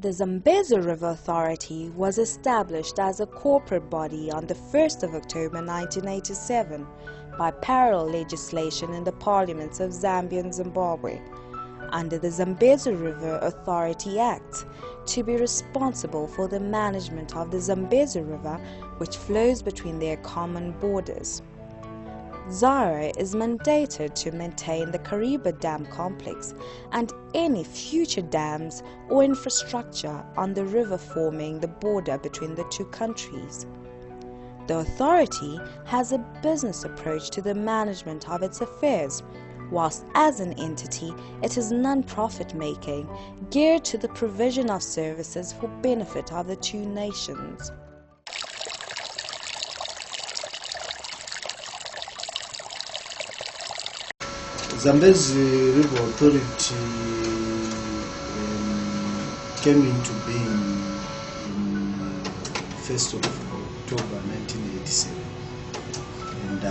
The Zambezi River Authority was established as a corporate body on the 1st of October 1987 by parallel legislation in the parliaments of Zambia and Zimbabwe under the Zambezi River Authority Act to be responsible for the management of the Zambezi River, which flows between their common borders. ZARA is mandated to maintain the Kariba Dam complex and any future dams or infrastructure on the river forming the border between the two countries. The authority has a business approach to the management of its affairs, whilst as an entity it is non-profit making, geared to the provision of services for benefit of the two nations. Zambezi River Authority came into being in 1st of October 1987, and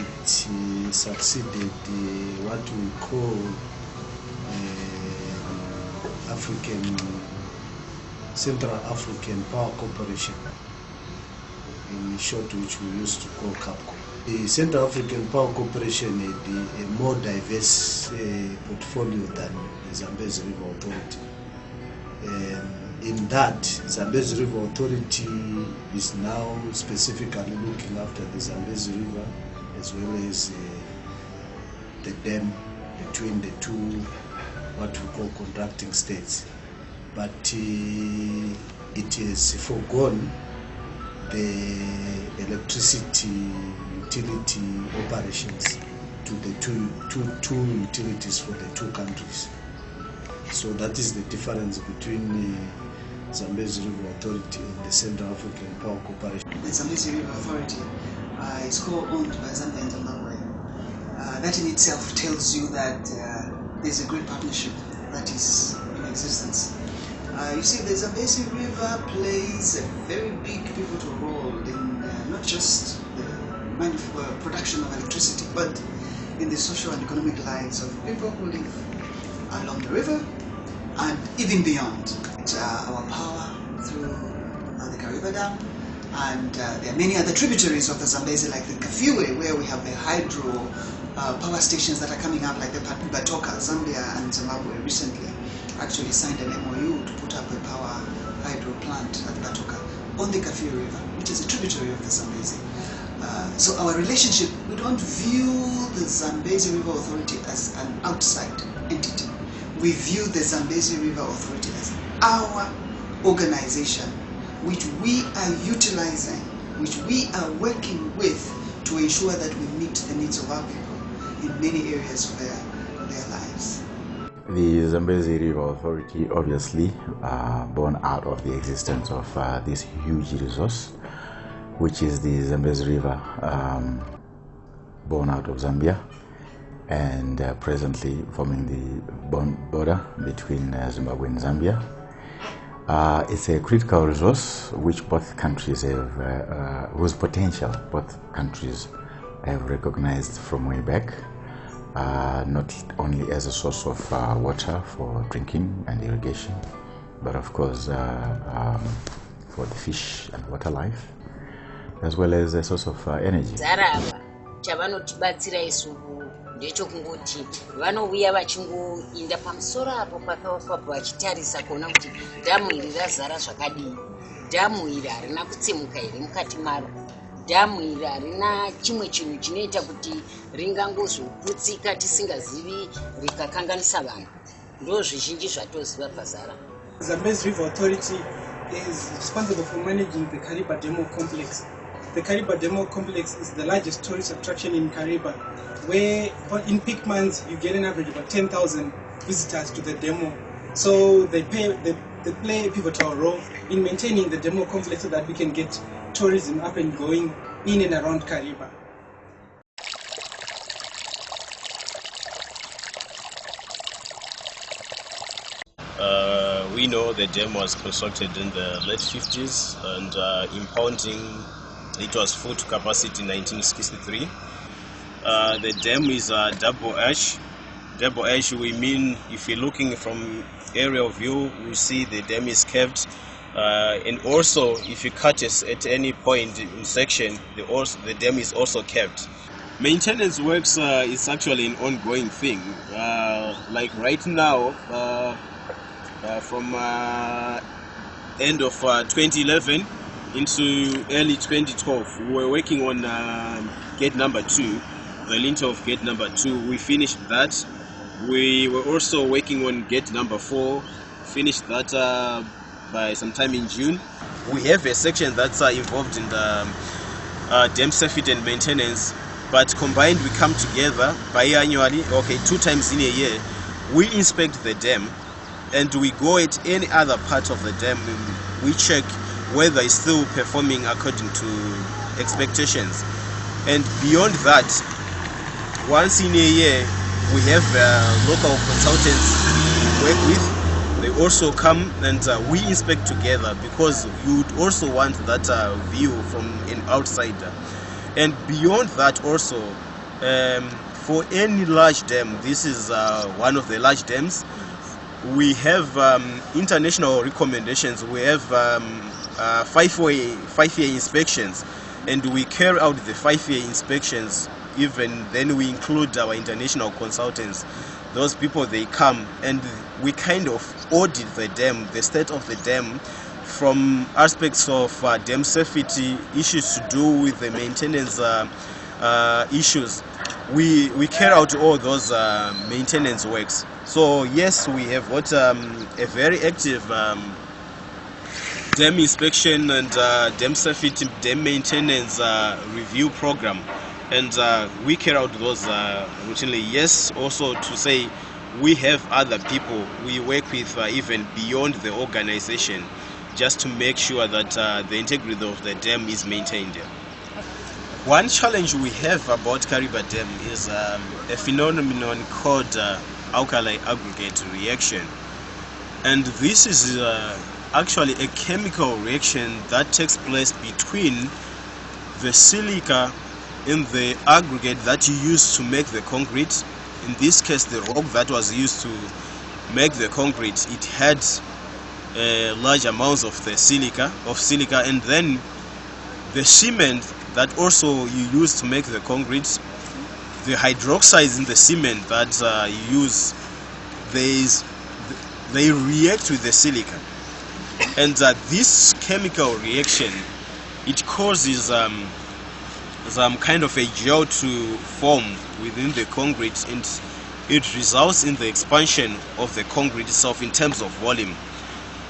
it succeeded what we call Central African Power Corporation, in short, which we used to call CAPCO. The Central African Power Corporation had a more diverse portfolio than the Zambezi River Authority. In that, Zambezi River Authority is now specifically looking after the Zambezi River as well as the dam between the two, what we call contracting states. But it has foregone the electricity utility operations to the two utilities for the two countries. So that is the difference between the Zambezi River Authority and the Central African Power Corporation. The Zambezi River Authority is co-owned by Zambia and Zimbabwe. That in itself tells you that there's a great partnership that is in existence. You see, the Zambezi River plays a very big pivotal role in not just the production of electricity, but in the social and economic lives of people who live along the river and even beyond. Our power through the Kariba Dam, and there are many other tributaries of the Zambezi, like the Kafiwe, where we have the hydro power stations that are coming up, like the Batoka. Zambia and Zimbabwe recently actually signed an MOU to put up a power hydro plant at Batoka on the Kafiwe River, which is a tributary of the Zambezi. So our relationship, we don't view the Zambezi River Authority as an outside entity. We view the Zambezi River Authority as our organization, which we are utilizing, which we are working with to ensure that we meet the needs of our people in many areas of their lives. The Zambezi River Authority obviously born out of the existence of this huge resource, which is the Zambezi River, born out of Zambia and presently forming the border between Zimbabwe and Zambia. It's a critical resource which both countries have, whose potential both countries have recognized from way back, not only as a source of water for drinking and irrigation, but of course for the fish and water life, as well as a source of energy. ndechokungoti vanouya vachingoinda pamusoro apo pakavakwa vachitarisa kuona kuti dhamu iri razara zvakadii, dhamu iri harina kutsemuka here mukati maro, dhamu iri harina chimwe chinhu chinoita kuti ringangozoputsika tisingazivi rikakanganisa vanhu. Ndo zvizhinji zvatoziva pazara. Zambezi River Authority is responsible for managing the Kariba Dam complex. The Kariba Dam complex is the largest tourist attraction in Kariba, where in peak months you get an average of about 10,000 visitors to the demo. So they play a pivotal role in maintaining the demo complex so that we can get tourism up and going in and around Kariba. We know the dam was constructed in the late 50s and impounding it was full to capacity in 1963. The dam is a double ash. Double ash, we mean if you're looking from aerial view, you see the dam is kept. And also, if you cut it at any point in section, the dam is also kept. Maintenance works is actually an ongoing thing. Like right now, from end of 2011 into early 2012, we were working on gate number 2, the lintel of gate number 2. We finished that. We were also working on gate number 4, finished that by sometime in June. We have a section that's involved in the dam safety and maintenance, but combined we come together biannually, 2 times in a year. We inspect the dam and we go at any other part of the dam. We check whether it's still performing according to expectations. And beyond that, once in a year, we have local consultants we work with. They also come and we inspect together, because you would also want that view from an outsider. And beyond that also, for any large dam, this is one of the large dams, we have international recommendations. We have 5-year inspections, and we carry out the 5-year inspections. Even then we include our international consultants. Those people, they come and we kind of audit the dam, the state of the dam, from aspects of dam safety, issues to do with the maintenance issues. We carry out all those maintenance works. So yes, we have got a very active dam inspection and dam safety, dam maintenance review program, and we carry out those routinely. Yes, also to say, we have other people we work with even beyond the organization, just to make sure that the integrity of the dam is maintained. One challenge we have about Kariba Dam is a phenomenon called Alkali aggregate reaction, and this is actually a chemical reaction that takes place between the silica in the aggregate that you use to make the concrete. In this case, the rock that was used to make the concrete, it had large amounts of the silica, and then the cement that also you use to make the concrete, the hydroxides in the cement that you use, they react with the silica, and this chemical reaction, it causes some kind of a gel to form within the concrete, and it results in the expansion of the concrete itself in terms of volume.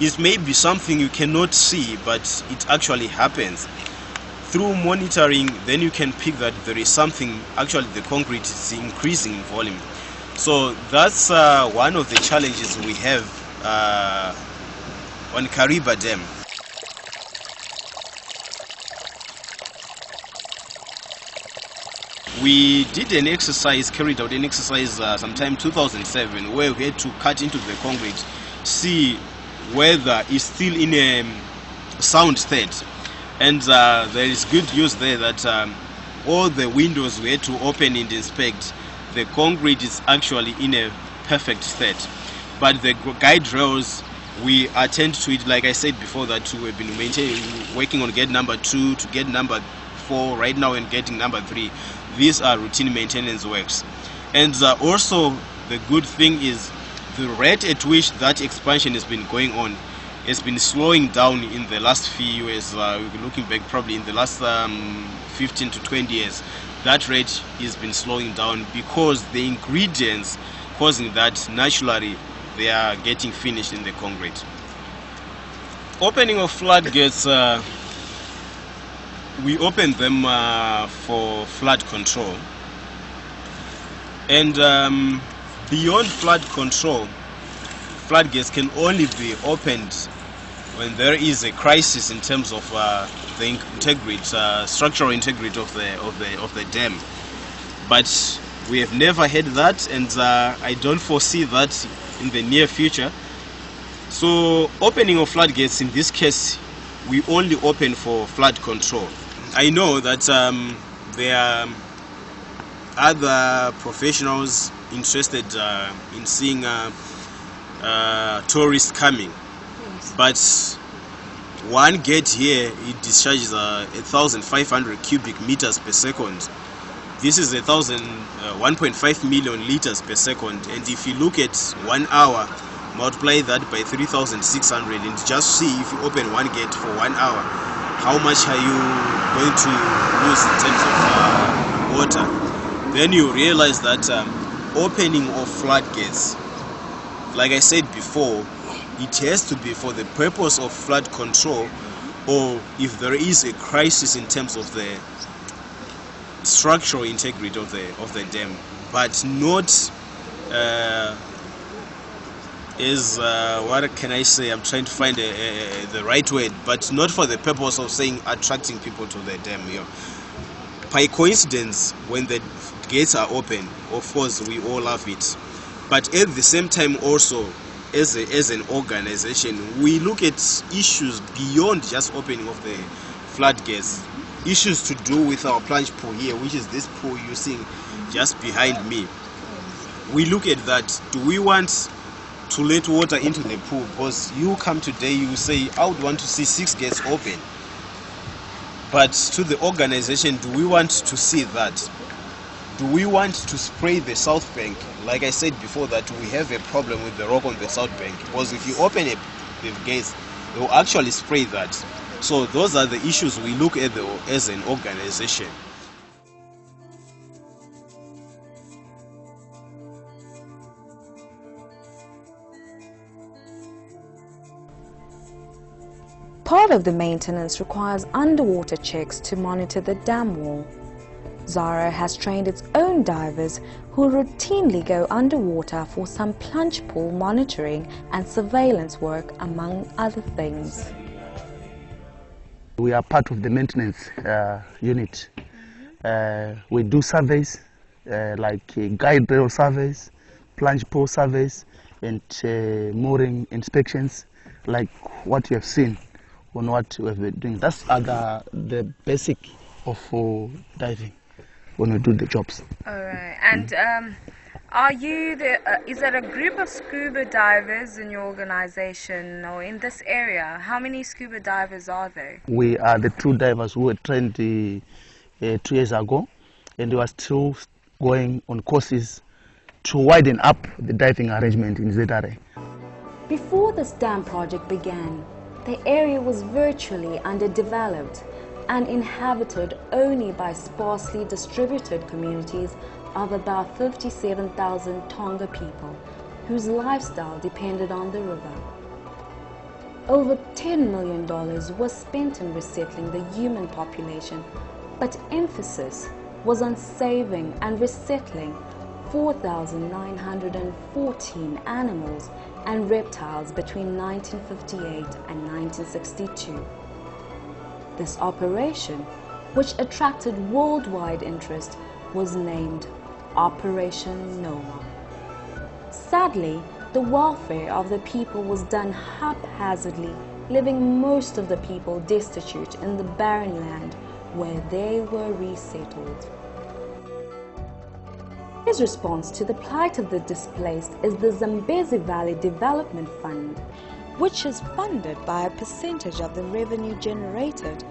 It may be something you cannot see, but it actually happens. Through monitoring, then you can pick that there is something, actually the concrete is increasing in volume. So that's one of the challenges we have on Kariba Dam. We did an exercise, carried out an exercise sometime 2007, where we had to cut into the concrete, see whether it's still in a sound state. And there is good news there that all the windows we had to open and inspect, the concrete is actually in a perfect state. But the guide rails, we attend to it, like I said before, that we have been working on gate number 2 to gate number 4 right now, and getting number 3. These are routine maintenance works. And also the good thing is the rate at which that expansion has been going on has been slowing down in the last few years. Looking back, probably in the last 15 to 20 years, that rate has been slowing down, because the ingredients causing that, naturally they are getting finished in the concrete. Opening of floodgates, we open them for flood control, and beyond flood control, floodgates can only be opened when there is a crisis in terms of the integrity, structural integrity of the dam. But we have never had that, and I don't foresee that in the near future. So opening of floodgates, in this case, we only open for flood control. I know that there are other professionals interested in seeing tourists coming. But one gate here, it discharges 1,500 cubic meters per second. This is 1.5 million liters per second. And if you look at 1 hour, multiply that by 3,600 and just see if you open one gate for 1 hour, how much are you going to lose in terms of water. Then you realize that opening of floodgates, like I said before, it has to be for the purpose of flood control, or if there is a crisis in terms of the structural integrity of the dam, but not what can I say? I'm trying to find the right word, but not for the purpose of saying attracting people to the dam. Yeah. By coincidence, when the gates are open, of course we all love it, but at the same time also, as an organization, we look at issues beyond just opening of the floodgates. Issues to do with our plunge pool here, which is this pool you're seeing just behind me. We look at that. Do we want to let water into the pool? Because you come today, you say, I would want to see 6 gates open. But to the organization, do we want to see that? Do we want to spray the south bank? Like I said before, that we have a problem with the rock on the south bank, because if you open the gates, they will actually spray that. So those are the issues we look at as an organization. Part of the maintenance requires underwater checks to monitor the dam wall. Zara has trained its own divers who routinely go underwater for some plunge pool monitoring and surveillance work, among other things. We are part of the maintenance unit. We do surveys like guide rail surveys, plunge pool surveys, and mooring inspections, like what you have seen on what we have been doing. That's the basic of diving when we do the jobs. All right. And are you is there a group of scuba divers in your organization or in this area? How many scuba divers are there? We are the 2 divers who were trained 2 years ago, and we are still going on courses to widen up the diving arrangement in ZRA. Before this dam project began, the area was virtually underdeveloped and inhabited only by sparsely distributed communities of about 57,000 Tonga people, whose lifestyle depended on the river. Over $10 million was spent in resettling the human population, but emphasis was on saving and resettling 4,914 animals and reptiles between 1958 and 1962. This operation, which attracted worldwide interest, was named Operation Noah. Sadly, the welfare of the people was done haphazardly, leaving most of the people destitute in the barren land where they were resettled. His response to the plight of the displaced is the Zambezi Valley Development Fund, which is funded by a percentage of the revenue generated.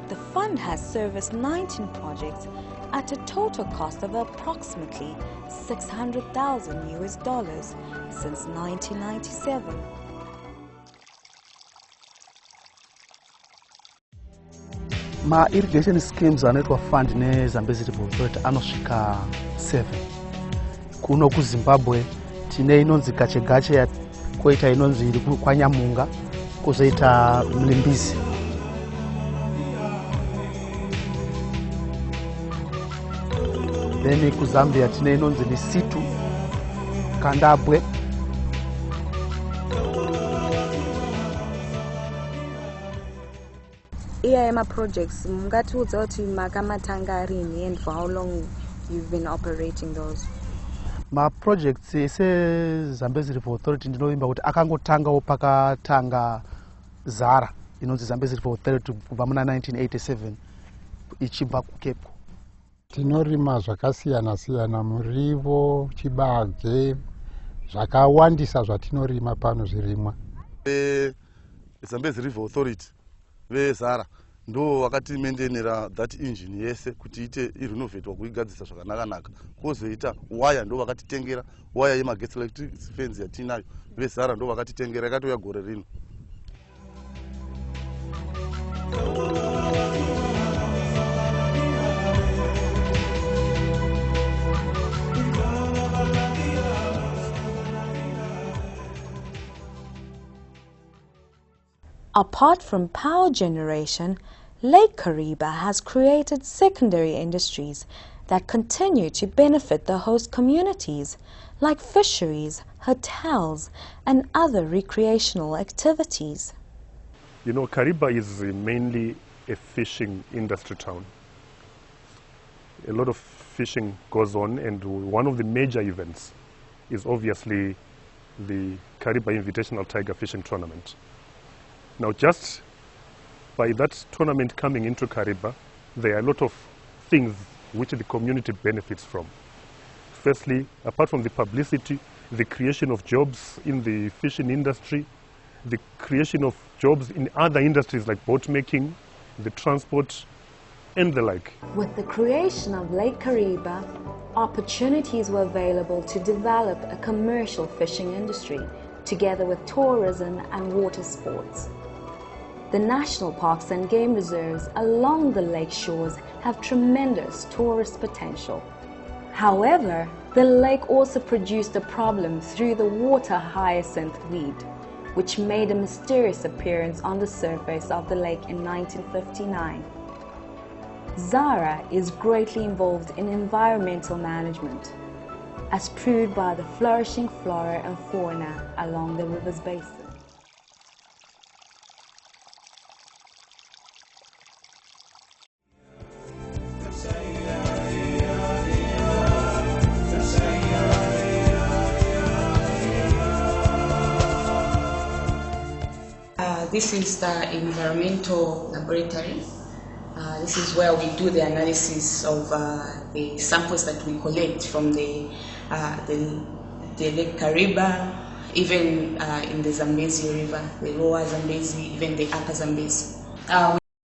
The fund has serviced 19 projects at a total cost of approximately $600,000 since 1997. Ma irrigation schemes anoitwa fund ne Zambezi River Authority anosvika 7. Kuno ku Zimbabwe tine inonzi gache koita inonzi iri kwa Nyamunga, kozoita Mlimbizi. Then ku Zambia tine inonzi ni Situ, Kandabwe. EIMA projects, mungatiudza kuti makamatanga rini and for how long you've been operating those? Ma projects ese Zambezi River Authority ndinovimba kuti akangotangawo pakatanga Zara inonzi Zambezi River Authority kubva muna 1987 ichibva kuCape. Tinorima zvakasiyana siyana, murivo, chibage, zvakawandisa zvatinorima pano zvirimwa. Zambezi River Authority vezara ndo wakati maintainera that engine yese kuti ite irenovatwa kuigadzisa zvakanaka. Kozoita waya ndo wakatitengera waya yemagetsi electric fence yatinayo. Vezara ndo wakatitengera yakatoya gore rino. Apart from power generation, Lake Kariba has created secondary industries that continue to benefit the host communities, like fisheries, hotels, and other recreational activities. You know, Kariba is mainly a fishing industry town. A lot of fishing goes on, and one of the major events is obviously the Kariba Invitational Tiger Fishing Tournament. Now, just by that tournament coming into Kariba, there are a lot of things which the community benefits from. Firstly, apart from the publicity, the creation of jobs in the fishing industry, the creation of jobs in other industries like boat making, the transport, and the like. With the creation of Lake Kariba, opportunities were available to develop a commercial fishing industry, together with tourism and water sports. The national parks and game reserves along the lake shores have tremendous tourist potential. However, the lake also produced a problem through the water hyacinth weed, which made a mysterious appearance on the surface of the lake in 1959. Zara is greatly involved in environmental management, as proved by the flourishing flora and fauna along the river's basin. This is the environmental laboratory. This is where we do the analysis of the samples that we collect from the Lake Kariba, even in the Zambezi River, the lower Zambezi, even the upper Zambezi.